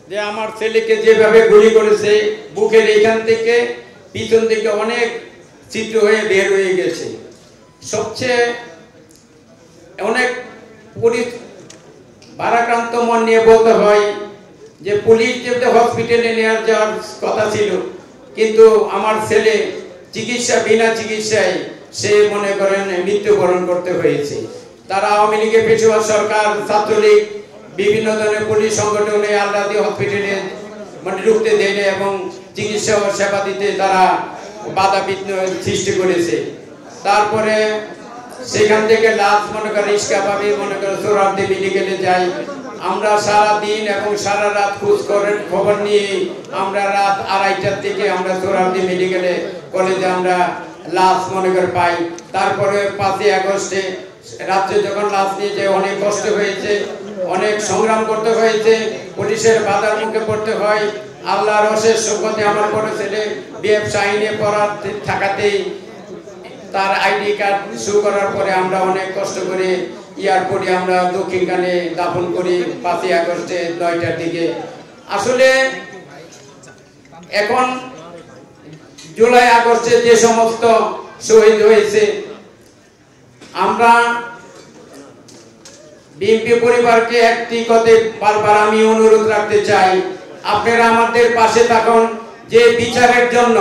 যে আমার ছেলেকে যেভাবে গুলি করেছে, বুকের এখান থেকে পিছন থেকে অনেক চিত্র হয়ে বের হয়ে গেছে। সবচেয়ে অনেক ভারাক্রান্ত মন নিয়ে বলতে হয় যে পুলিশ যেতে হসপিটালে নেওয়ার যাওয়ার কথা ছিল, কিন্তু আমার ছেলে বিনা চিকিৎসায় সে মনে করেন মৃত্যুবরণ করতে হয়েছে। তারা আওয়ামী লীগের পেশোয়ার সরকার, ছাত্রলীগ, বিভিন্ন ধরনের পুলিশ সংগঠনে আলাদা হসপিটালে ঢুকতে দেয়নি এবং চিকিৎসা ও সেবা দিতে তারা বাধা বিঘ্ন সৃষ্টি করেছে। তারপরে সেখান থেকে লাশ মনে করে রিক্সা পাবে, মনে করে সোহরাওয়ার্দী মেডিকেলে যাই। আমরা সারা দিন এবং সারা রাত খবর নিয়ে আমরা রাত 2:30টার থেকে আমরা সোহরাওয়ার্দী মেডিকেলে কলেজে আমরা লাশ মনে করে পাই। তারপরে 5ই আগস্টে রাত্রে যখন লাশ নিয়ে যায় অনেক কষ্ট হয়েছে, অনেক সংগ্রাম করতে হয়েছে, পুলিশের বাধার মুখে পড়তে হয়। আল্লাহর অশেষ সৌগতে আমার বড় ছেলে বিএফ শাহিনে পড়ার থাকাতেই তার আইডি কার্ড শো করার পরে আমরা অনেক কষ্ট করে এয়ারপোর্টে আমরা দক্ষিণখানে দাফন করি 5ই আগস্টে 9টার দিকে। আসলে এখন জুলাই আগস্টে যে সমস্ত শহীদ হয়েছে, আমরা বিএনপি পরিবারকে একটি কথা বারবার আমি অনুরোধ রাখতে চাই, আপনারা আমাদের পাশে থাকুন। যে বিচারের জন্য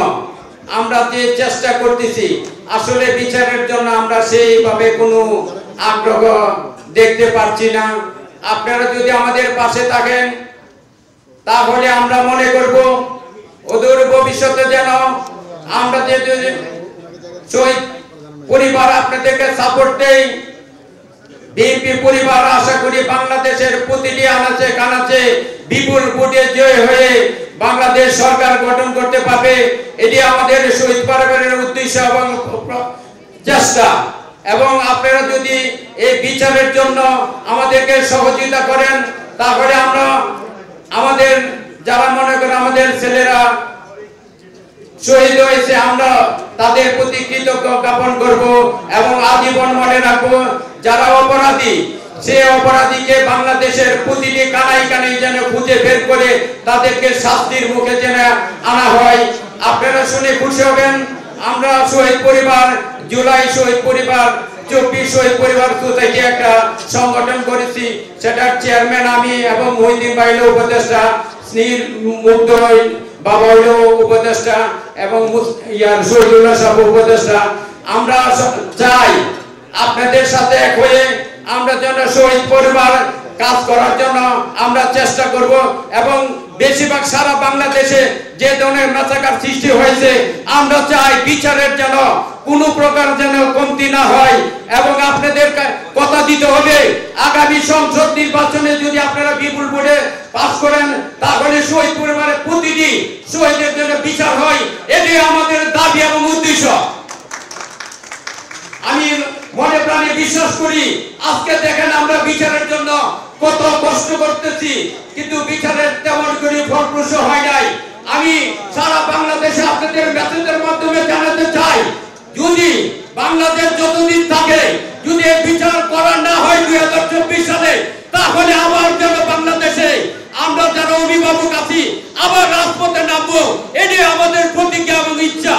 আমরা যে চেষ্টা করতেছি, আসলে বিচারের জন্য আমরা সেইভাবে কোনো আগ্রহ দেখতে পাচ্ছি না। আপনারা যদি আমাদের পাশে থাকেন তাহলে আমরা মনে করব অদূর ভবিষ্যতে যেন আমরা যে শহীদ পরিবার আপনাদেরকে সাপোর্ট দেই। বিএনপি পরিবার আশা করি বাংলাদেশের প্রতিটি আনাচে কানাচে বিপুল ভোটে জয় হয়ে বাংলাদেশ সরকার গঠন করতে পারবে। এটি আমাদের শহীদ পরিবারের উদ্দেশ্য এবং চেষ্টা। এবং আপনারা যদি এই বিচারের জন্য আমাদেরকে সহযোগিতা করেন তাহলে আমরা আমাদের যারা মনে করেন আমাদের ছেলেরা শহীদ হয়েছে, আমরা তাদের প্রতি কৃতজ্ঞ জ্ঞাপন করব এবং আজীবন মনে রাখবো যারা অপরাধী, সে অপরাধীকে বাংলাদেশের প্রতিটি কানাই কানাই যেন খুঁজে বের করে তাদেরকে শাস্তির মুখে যেন আনা হয়। আপনারা শুনে খুশি হবেন, আমরা শহীদ পরিবার জুলাই শহীদ পরিবার 24 শহীদ পরিবার সোসাইটি একটা সংগঠন করেছি। সেটার চেয়ারম্যান আমি এবং মহিউদ্দিন ভাই উপদেষ্টা, স্নেহ মুগ্ধ বাবা হইল উপদেষ্টা এবং শহীদুল্লাহ সাহেব উপদেষ্টা। আমরা চাই আপনাদের সাথে এক হয়ে আমরা যেন শহীদ পরিবার কাজ করার জন্য আমরা চেষ্টা করব এবং বেশিরভাগ সারা বাংলাদেশে যে ধরনের মেসাকার সৃষ্টি হয়েছে আমরা চাই বিচারের যেন কোনো প্রকার যেন কমতি না হয়। এবং আপনাদের কথা দিতে হবে আগামী সংসদ নির্বাচনে যদি আপনারা বিপুল ভোটে পাস করেন তাহলে শহীদ পরিবারের প্রতিটি শহীদের জন্য বিচার হয়। এটি আমাদের দাবি এবং উদ্দেশ্য। আমি মনে প্রাণে বিশ্বাস করি আজকে দেখেন আমরা বিচারের জন্য কত কষ্ট করতেছি, কিন্তু বিচারের তেমন করে ফলপ্রসূ হয় নাই। আমি সারা বাংলাদেশে আপনাদের মেসেজের মাধ্যমে জানাতে চাই, যদি বাংলাদেশ যতদিন থাকে যদি বিচার করা না হয় 2024 সালে, তাহলে আবার যেন বাংলাদেশে আমরা যারা অভিভাবক আছি আবার রাজপথে নামবো, এটি আমাদের প্রতিজ্ঞা এবং ইচ্ছা।